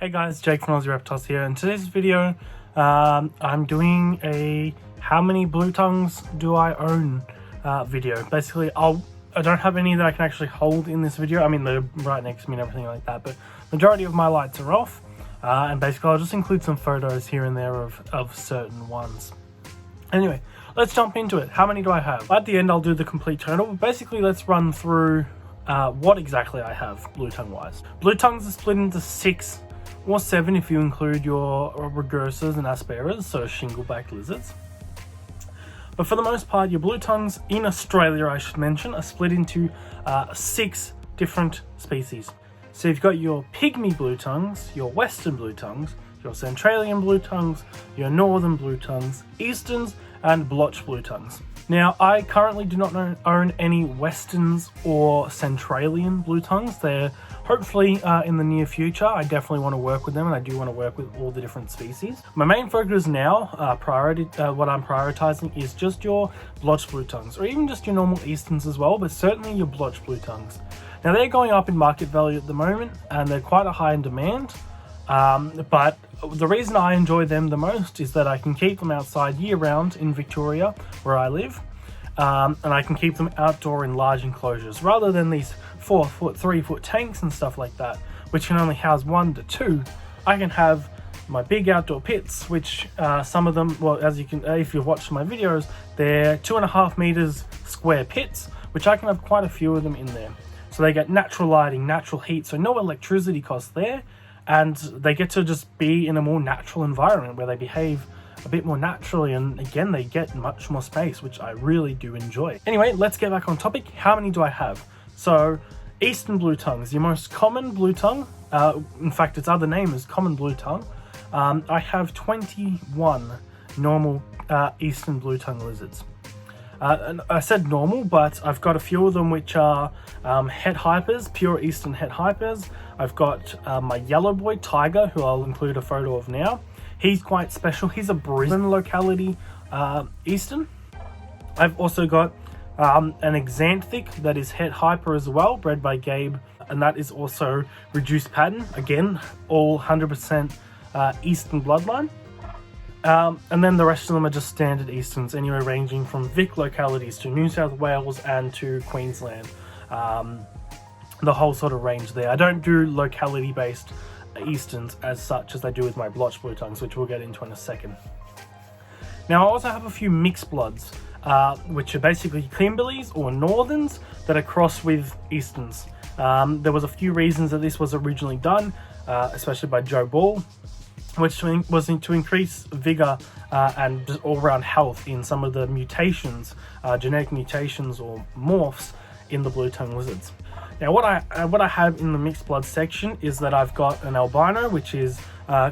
Hey guys, Jake from Aussie Reptiles here. In today's video, I'm doing a how many blue tongues do I own video. Basically, I don't have any that I can actually hold in this video. I mean, they're right next to me and everything like that, but majority of my lights are off. And basically, I'll just include some photos here and there of certain ones. Anyway, let's jump into it. How many do I have? At the end, I'll do the complete total. But basically, let's run through what exactly I have blue tongue wise. Blue tongues are split into 6 or 7 if you include your Rugosus and Asperas, so shingleback lizards. But for the most part, your blue tongues in Australia, I should mention, are split into 6 different species. So you've got your pygmy blue tongues, your western blue tongues, your Centralian blue tongues, your northern blue tongues, easterns, and blotch blue tongues. Now, I currently do not own any westerns or Centralian blue tongues. They're hopefully in the near future. I definitely want to work with them, and I do want to work with all the different species. My main focus now, what I'm prioritizing is just your blotch blue tongues, or even just your normal easterns as well, but certainly your blotch blue tongues. Now, they're going up in market value at the moment, and they're quite a high in demand. But the reason I enjoy them the most is that I can keep them outside year-round in Victoria, where I live, and I can keep them outdoor in large enclosures, rather than these 4-foot, 3-foot tanks and stuff like that, which can only house 1 to 2. I can have my big outdoor pits, which some of them, well, as you can, if you've watched my videos, they're 2.5 meters square pits, which I can have quite a few of them in there. So they get natural lighting, natural heat, so no electricity costs there. And they get to just be in a more natural environment where they behave a bit more naturally, and again, they get much more space, which I really do enjoy. Anyway, let's get back on topic. How many do I have? So, eastern blue tongues, your most common blue tongue, in fact, its other name is common blue tongue. I have 21 normal eastern blue tongue lizards. And I said normal, but I've got a few of them which are het hypers, pure eastern het hypers. I've got my yellow boy Tiger, who I'll include a photo of now. He's quite special. He's a Brisbane locality eastern. I've also got an Xanthic that is het hyper as well, bred by Gabe, and that is also reduced pattern. Again, all 100% eastern bloodline. And then the rest of them are just standard easterns, anywhere ranging from Vic localities to New South Wales and to Queensland. The whole sort of range there. I don't do locality-based easterns as such as I do with my blotch blue tongues, which we'll get into in a second. Now, I also have a few mixed bloods, which are basically Kimberleys or Northerns that are crossed with easterns. There was a few reasons that this was originally done, especially by Joe Ball, which was to increase vigor and just all-round health in some of the mutations, genetic mutations or morphs in the blue tongue lizards. Now, what I have in the mixed blood section is that I've got an albino, which is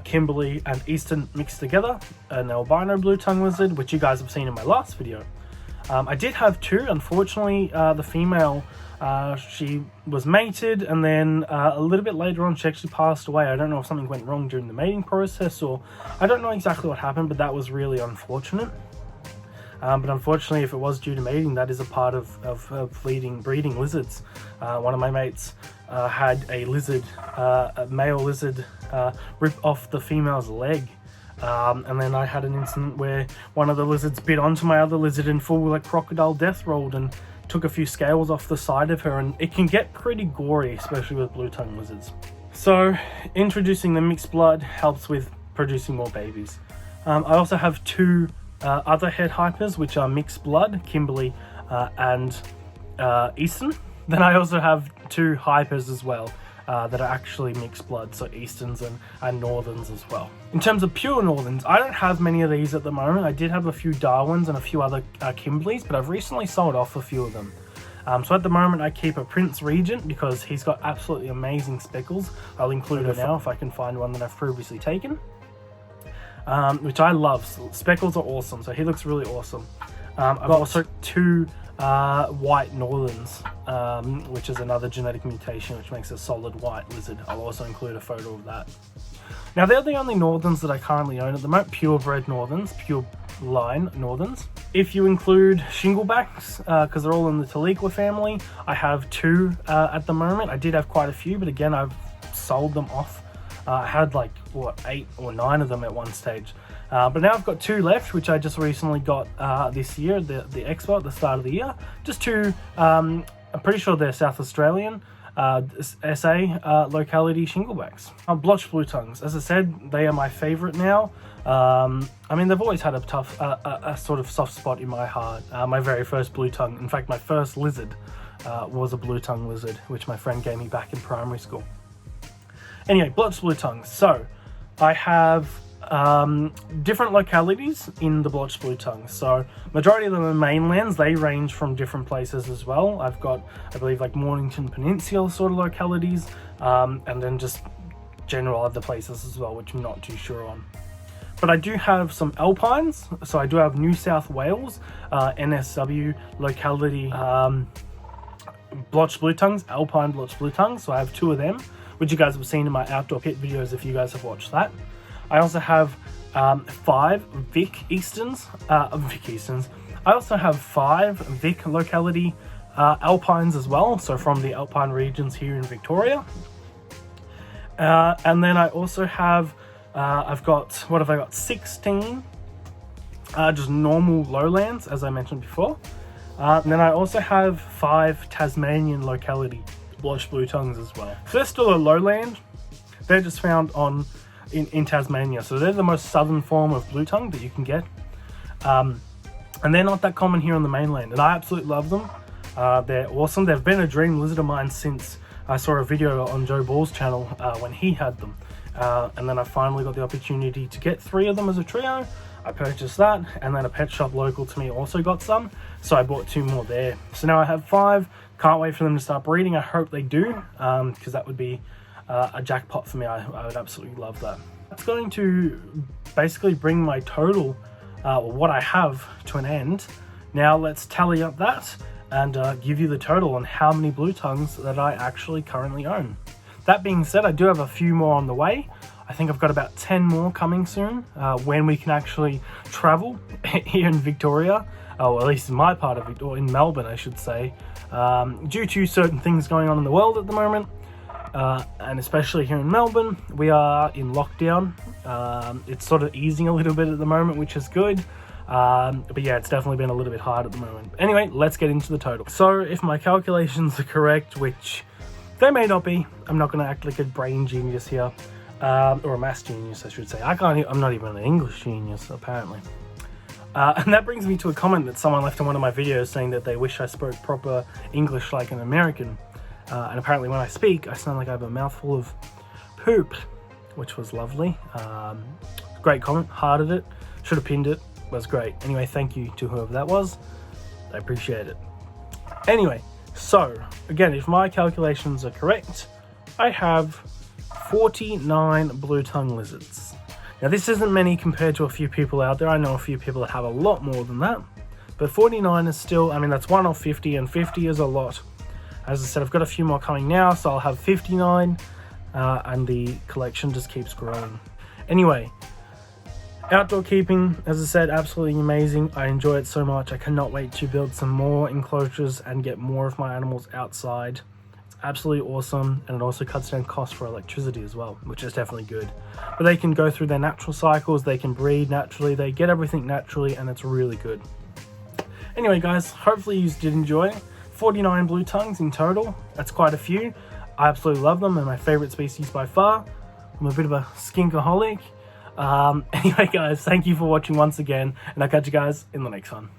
Kimberley and Eastern mixed together, an albino blue tongue lizard, which you guys have seen in my last video. I did have 2. Unfortunately, the female, she was mated, and then a little bit later on she actually passed away. I don't know if something went wrong during the mating process, or I don't know exactly what happened, but that was really unfortunate. But unfortunately, if it was due to mating, that is a part of breeding lizards. One of my mates had a lizard, a male lizard, rip off the female's leg. And then I had an incident where one of the lizards bit onto my other lizard and full like crocodile death rolled and took a few scales off the side of her, and it can get pretty gory, especially with blue tongue lizards. So introducing the mixed blood helps with producing more babies. I also have 2 other het hypers, which are mixed blood, Kimberley and Eastern. Then I also have 2 hypers as well that are actually mixed blood, so Easterns and Northerns as well. In terms of pure Northerns, I don't have many of these at the moment. I did have a few Darwins and a few other Kimberleys, but I've recently sold off a few of them. So at the moment I keep a Prince Regent because he's got absolutely amazing speckles. I'll include it now if I can find one that I've previously taken. Which I love. Speckles are awesome, so he looks really awesome. I've also 2 white Northerns, which is another genetic mutation which makes a solid white lizard. I'll also include a photo of that. Now, they're the only Northerns that I currently own at the moment, purebred Northerns, pure line Northerns. If you include shinglebacks, because they're all in the Taliqua family, I have 2 at the moment. I did have quite a few, but again, I've sold them off I had like, what, 8 or 9 of them at one stage. But now I've got 2 left, which I just recently got this year, the Expo at the start of the year. Just 2, I'm pretty sure they're South Australian, SA locality shinglebacks. Blotched blue tongues, as I said, they are my favorite now. I mean, they've always had a sort of soft spot in my heart. My very first blue tongue, in fact, my first lizard was a blue tongue lizard, which my friend gave me back in primary school. Anyway, blotched blue tongues. So I have different localities in the blotched blue tongues. So majority of them are mainlands. They range from different places as well. I've got, I believe, like Mornington Peninsula sort of localities, and then just general other places as well, which I'm not too sure on. But I do have some alpines. So I do have New South Wales NSW locality blotched blue tongues, alpine blotched blue tongues. So I have 2 of them, which you guys have seen in my outdoor pit videos if you guys have watched that. I also have 5 Vic Easterns. I also have 5 Vic locality alpines as well, so from the alpine regions here in Victoria. And then I also have, I've got, what have I got, 16 just normal lowlands, as I mentioned before. And then I also have 5 Tasmanian locality blotched blue tongues as well. So they're still a lowland. They're just found in Tasmania. So they're the most southern form of blue tongue that you can get. And they're not that common here on the mainland. And I absolutely love them. They're awesome. They've been a dream lizard of mine since I saw a video on Joe Ball's channel when he had them. And then I finally got the opportunity to get 3 of them as a trio. I purchased that, and then a pet shop local to me also got some, so I bought 2 more there. So now I have 5. Can't wait for them to start breeding. I hope they do, because that would be a jackpot for me. I would absolutely love that. That's going to basically bring my total, what I have, to an end. Now let's tally up that and give you the total on how many blue tongues that I actually currently own. That being said, I do have a few more on the way. I think I've got about 10 more coming soon when we can actually travel here in Victoria, or at least in my part of Victoria, in Melbourne, I should say, due to certain things going on in the world at the moment, and especially here in Melbourne, we are in lockdown. It's sort of easing a little bit at the moment, which is good. But yeah, it's definitely been a little bit hard at the moment. Anyway, let's get into the total. So if my calculations are correct, which they may not be, I'm not going to act like a brain genius here. Or a maths genius, I should say. I'm not even an English genius, apparently. And that brings me to a comment that someone left in one of my videos saying that they wish I spoke proper English like an American. And apparently when I speak, I sound like I have a mouthful of poop, which was lovely. Great comment, hearted it, should have pinned it, was great. Anyway, thank you to whoever that was. I appreciate it. Anyway, so, again, if my calculations are correct, I have 49 blue tongue lizards. Now this isn't many compared to a few people out there. I know a few people that have a lot more than that, but 49 is still, I mean, that's 1 off 50, and 50 is a lot. As I said, I've got a few more coming now, so I'll have 59, and the collection just keeps growing. Anyway, outdoor keeping, as I said, absolutely amazing. I enjoy it so much. I cannot wait to build some more enclosures and get more of my animals outside. Absolutely awesome, and it also cuts down costs for electricity as well, which is definitely good. But they can go through their natural cycles, they can breed naturally, they get everything naturally, and it's really good. Anyway guys, hopefully you did enjoy. 49 blue tongues in total, that's quite a few. I absolutely love them, they're my favorite species by far. I'm a bit of a skinkaholic. Anyway guys, thank you for watching once again, and I'll catch you guys in the next one.